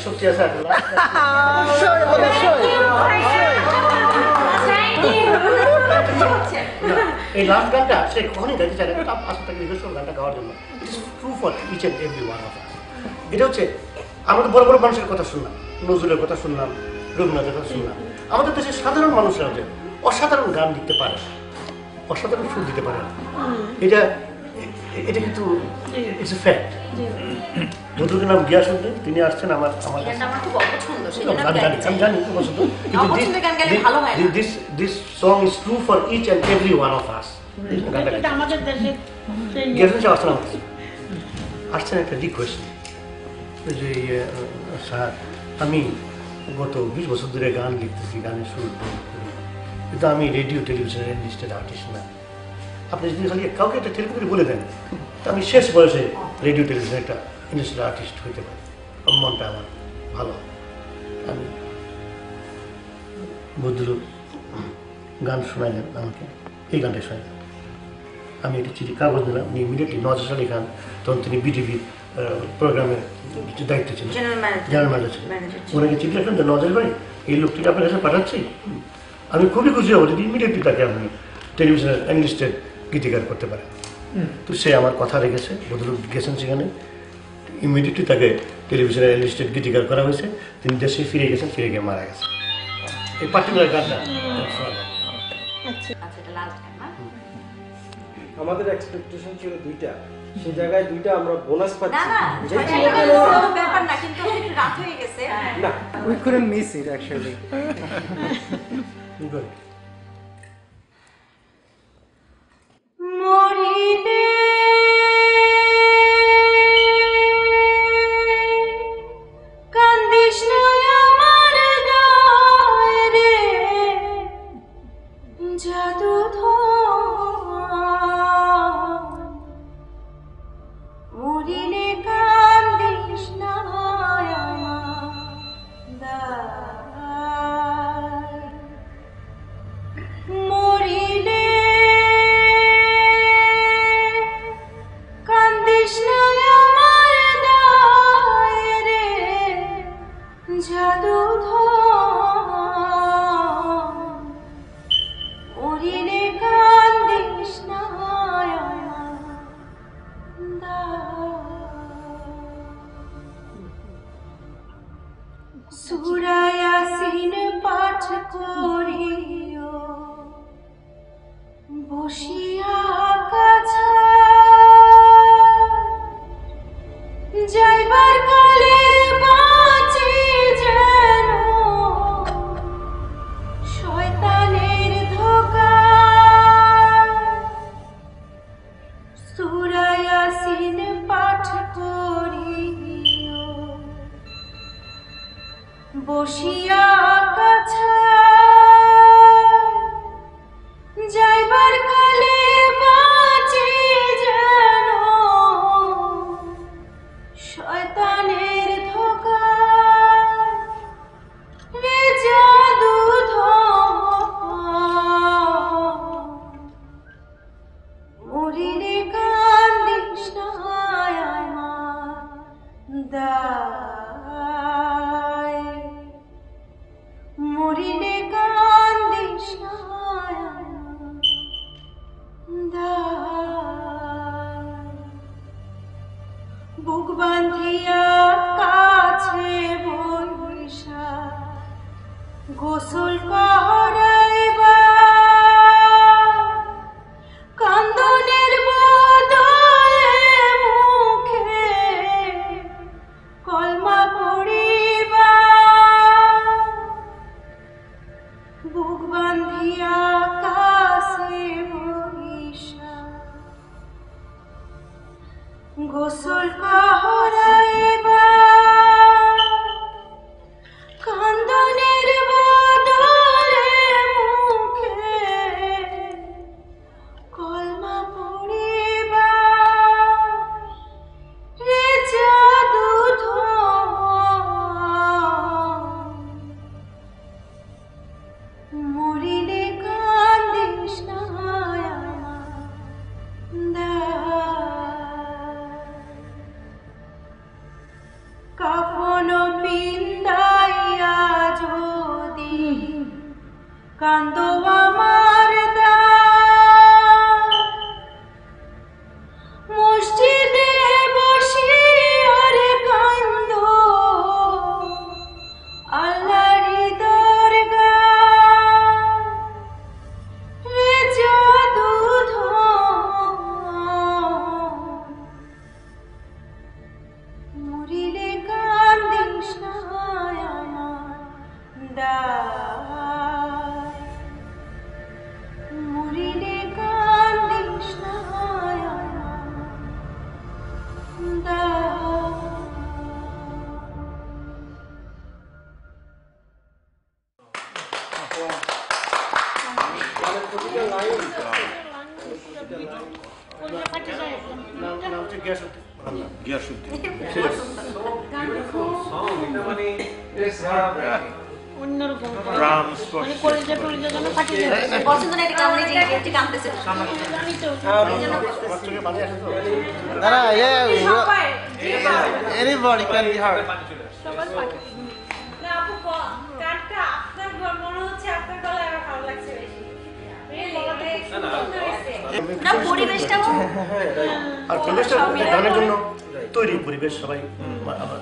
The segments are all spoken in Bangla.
সত্যি আছে এই লাস্ট গানটা সে কখনই গাইতে চায় না, কিন্তু আসলে তাকে রিকোয়েস্ট করবো গানটা গাওয়ার জন্য। It is true for each and every one of us. এটা হচ্ছে আমরা তো বড় বড় মানুষের কথা শুনলাম, নজরুলের কথা শুনলাম, রবীন্দ্রনাথের কথা শুনলাম। আমাদের দেশের সাধারণ মানুষরা যে অসাধারণ গান লিখতে পারে, অসাধারণ সুর দিতে পারে, এটা এটা কিন্তু ইটস এ ফ্যাক্ট। ভদ্রলোকের নাম গিয়াসউদ্দিন, তিনি আসছেন আমার আমি জানি খুব পছন্দ, কিন্তু this song is true for each and every one of us. Giasuddin সাহেব আসছেন, আসছেন একটা রিকোয়েস্ট যে স্যার আমি গত 20 বছর ধরে গান লিখতেছি, গানের সুর করি, কিন্তু আমি রেডিও টেলিভিশনের লিস্টেড আর্টিস্ট না। আপনি যদি খালি কাউকে একটা টেলিফোন করে বলে দেন তো আমি শেষ বয়সে রেডিও টেলিভিশনের একটা ইন্ডাস্ট্রিয়াল আর্টিস্ট হইতে পারি, মনটা আমার ভালো। আমি ভদ্রলোক গান শোনাইলেন আমাকে, এই গানটা শোনাইলেন। আমি একটা চিঠি কাগজ দিলাম, উনি ইমিডিয়েটলি নওয়াজ আলী খান, তখন তিনি বিটিভি প্রোগ্রামের দায়িত্ব ছিলেন, জেনারেল ম্যানেজার ছিলেন। ওনাকে চিঠি লিখলেন যে নওয়াজ আলী ভাই এই লোকটিকে আপনার কাছে পাঠাচ্ছি, আমি খুবই খুশি হবো যদি ইমিডিয়েটলি তাকে আপনি টেলিভিশনের এনলিস্টেড গীতিকার করতে পারেন। তো সে আমার কথা রেখেছে, ভদ্রলোক গেছেন সেখানে, ইমিডিয়েটলি তাকে টেলিভিশনের এনলিস্টেড গীতিকার করা হয়েছে। তিনি দেশে ফিরে গেছেন, ফিরে গিয়ে মারা গেছেন। এই পার্টিকুলার গানটা আমাদের এক্সপেকটেশন ছিল 2টা, সেই জায়গায় 2টা আমরা বোনাস পাচ্ছি। ব্যাপার না, কিন্তু রাত হয়ে গেছে না, we couldn't miss it actually. Good. নাম হচ্ছে গিয়াসউদ্দিন। পছন্দ না, এটা কামড়ে যে একটু কামড়েছে। Anybody can be hurt. না আপু গানটা আপনার মনে হচ্ছে আপনার গলায় আমার ভালো লাগছে বেশি। না পরিবেশটাও আর পরিবেশটা গানের জন্য তৈরি পরিবেশ, সবাই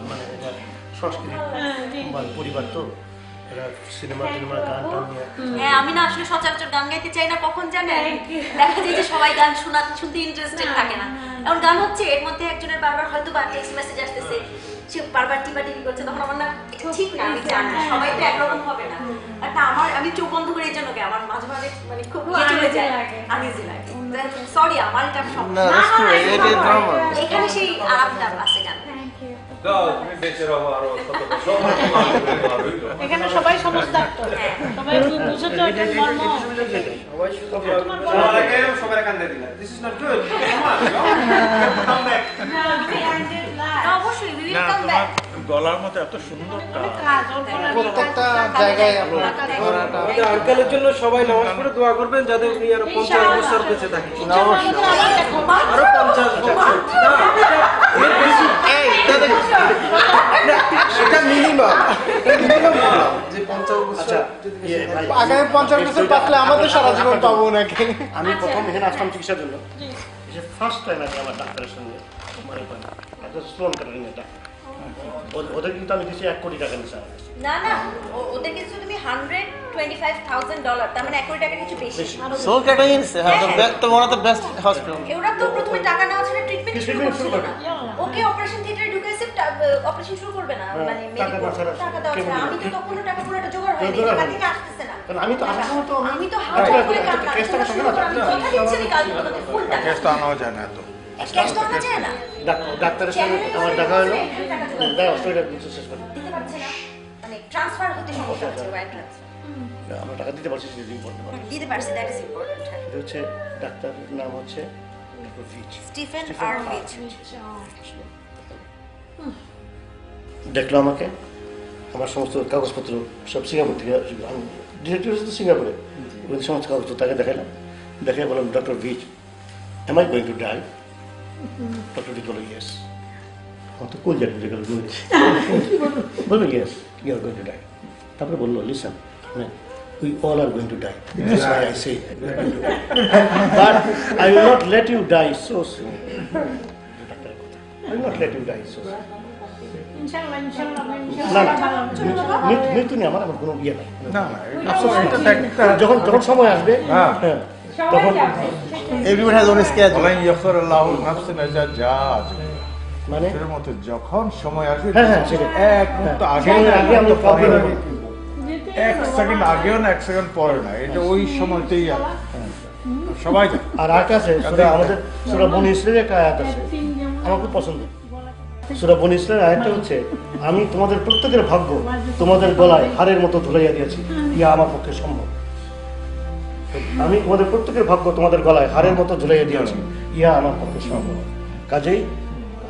মানে এটা সংস্কৃতি মানে পরিবার, তো এরা সিনেমা টিনেমা গান টান নিয়ে। হ্যাঁ, আমি না আসলে সচরাচর গান গাইতে চাই না, কখন জানেন দেখা যায় যে সবাই গান শুনতে ইন্টারেস্টেড থাকে না। এখন গান হচ্ছে এর মধ্যে একজনের বারবার হয়তো বা টেক্সট মেসেজ আসতেছে, সে বারবার টিপাটিপি করছে, তখন আমার না এটা ঠিক না, আমি জানি সবাই তো একরকম হবে না। আর তা আমি চোখ বন্ধ করে এই জন্য আমার মাঝে মাঝে মানে খুব চলে যায়, আনইজি লাগে। সরি, আমার এটা No, that's true. It is normal. এখানে সেই আরামটা আছে গান। এখানে সবাই সমস্ত সবাই বুঝে তো এটা মর্ম। সবাই কান্দে দিলা। This is not good. Come on, come back. অবশ্যই we will come back. গলার মতো এত সুন্দর প্রত্যেকটা জায়গায় আপনার করাটা আমাদের আঙ্কেলের জন্য সবাই নামাজ পড়ে দোয়া করবেন যাতে উনি আরো 50 বছর বেঁচে থাকে। আরো 50 বছর। এটা মিনিমাম যে 50 বছর যদি আগামী 50 বছর বাঁচলে আমাদের সারা জীবন পাবো নাকি? আমি প্রথম এখানে আসলাম চিকিৎসার জন্য, ফার্স্ট টাইম আগে আমার ডাক্তারের সঙ্গে মানে একটা স্টোন কাটারিং, এটা ওদের কিন্তু আমি দিচ্ছি 1 কোটি টাকা নিচ্ছে। না না, ওদের কিছু তুমি $125,000, তার মানে 1 কোটি টাকা কিছু বেশি। Soul cutting is one of the best hospital. এরা তো প্রথমে টাকা নেওয়া ছিল, ট্রিটমেন্ট শুরু করছিল না। ওকে অপারেশন থিয়েটারে ঢুকাইছে, অপারেশন শুরু করবে না, মানে মেডিকেল টাকা দেওয়া ছাড়া। আমি তো তখনও টাকা পুরোটা জোগাড় হয়নি, টাকা থেকে আসতেছে না। কারণ আমি তো আসার সময় তো আমি তো হাত করে কাটলাম, কেস টাকা সঙ্গে না, আমি কথা দিচ্ছি কাল তোমাকে ফুল টাকা। ক্যাশ তো আনাও যায় না এত। ক্যাশ তো আনা যায় না, ডাক্তারের সঙ্গে আমার দেখা হলো, দাও অস্ট্রেলিয়া কিছু শেষ করে দিতে পারছে না, মানে ট্রান্সফার হতে সমস্যা হচ্ছে, ওয়ার ট্রান্সফার আমরা টাকা দিতে পারছি, সেটা ইম্পর্টেন্ট। দিতে পারছে, দ্যাট ইজ ইম্পর্টেন্ট। এটা হচ্ছে ডাক্তারের নাম হচ্ছে ভিচ, স্টিফেন আর্মিচ। দেখলো আমাকে, আমার সমস্ত কাগজপত্র সব সিঙ্গাপুর থেকে, আমি ডিরেক্টর হচ্ছে সিঙ্গাপুরে, ওই সমস্ত কাগজপত্র তাকে দেখালাম, দেখে বললাম doctor which, am I going to die? Dr. Vic বলল yes. আমার তো কোন জায়গায় গেল বললো yes, you are going to die. তারপরে বললো listen, we all are going to die. That's why I say we are going to die. But I will not let you die so soon. I will not let you die so soon. ইনশাআল্লাহ ইনশাআল্লাহ না না, মৃত্যু নেই, আমার কোনো ইয়ে নাই। না না, এটা একটা যখন সময় আসবে, হ্যাঁ তখন Everyone has own schedule. বলেন ইয়াফিরুল্লাহু নাফসান ইজা জাআত, মানে এর মতো যখন সময় আসবে, হ্যাঁ সেটা এক মুহূর্ত আগে আগে আমি কাউকে না, 1 সেকেন্ড আগেও না 1 সেকেন্ড পরে না, এটা ওই সময়তেই সবাই জানে। আর আকাশে আমাদের সূরা বনী ইসরাঈলের একটা আয়াত আছে, আমার খুব পছন্দ। সূরা বনী ইসরাঈলের আয়াতটা হচ্ছে, আমি তোমাদের প্রত্যেকের ভাগ্য তোমাদের গলায় হাড়ের মতো ঝুলাইয়া দিয়েছি, ইয়া আমার পক্ষে সম্ভব। আমি তোমাদের প্রত্যেকের ভাগ্য তোমাদের গলায় হাড়ের মতো ঝুলাইয়া দিয়েছি, ইয়া আমার পক্ষে সম্ভব। কাজেই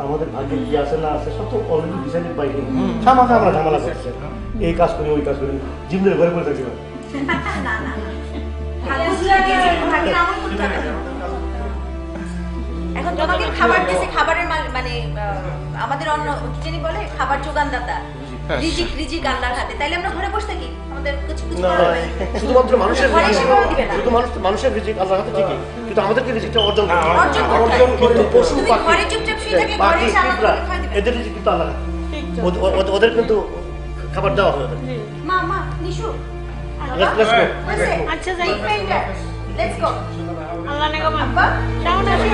আমাদের ভাগ্যে কি আছে না আছে সব তো অলরেডি ডিসাইডেড বাই হিম। সামাকে আমরা ঝামেলা করছি, এই কাজ করি ওই কাজ করি, জিমদের ঘরে পড়ে থাকি না। এখন তোমাকে খাবার দিয়েছে, খাবারের মানে আমাদের অন্য কি জানি বলে, খাবার যোগানদাতা, রিজিক আল্লাহর হাতে। তাইলে আমরা ঘরে বসে থাকি, আমাদের কিছু না, শুধুমাত্র মানুষের ঘরে এসে করে দিবে না। শুধু মানুষের রিজিক আল্লাহর হাতে ঠিকই, কিন্তু আমাদেরকে রিজিকটা অর্জন করতে হবে। অর্জন করতে অর্জন হবে। কিন্তু পশু তুমি পাখি ঘরে চুপচাপ শুয়ে থেকে ঘরে পাখি এসে আমাকে পিঁপড়া, খাওয়াই দিবে। এদের রিজিক কিন্তু আল্লাহ, ওদের কিন্তু খাবার দেওয়া হবে। মা নিশু Let's go. আচ্ছা যাই লেটস গো। আল্লাহ নেগো মা আব্বা কেমন আছো?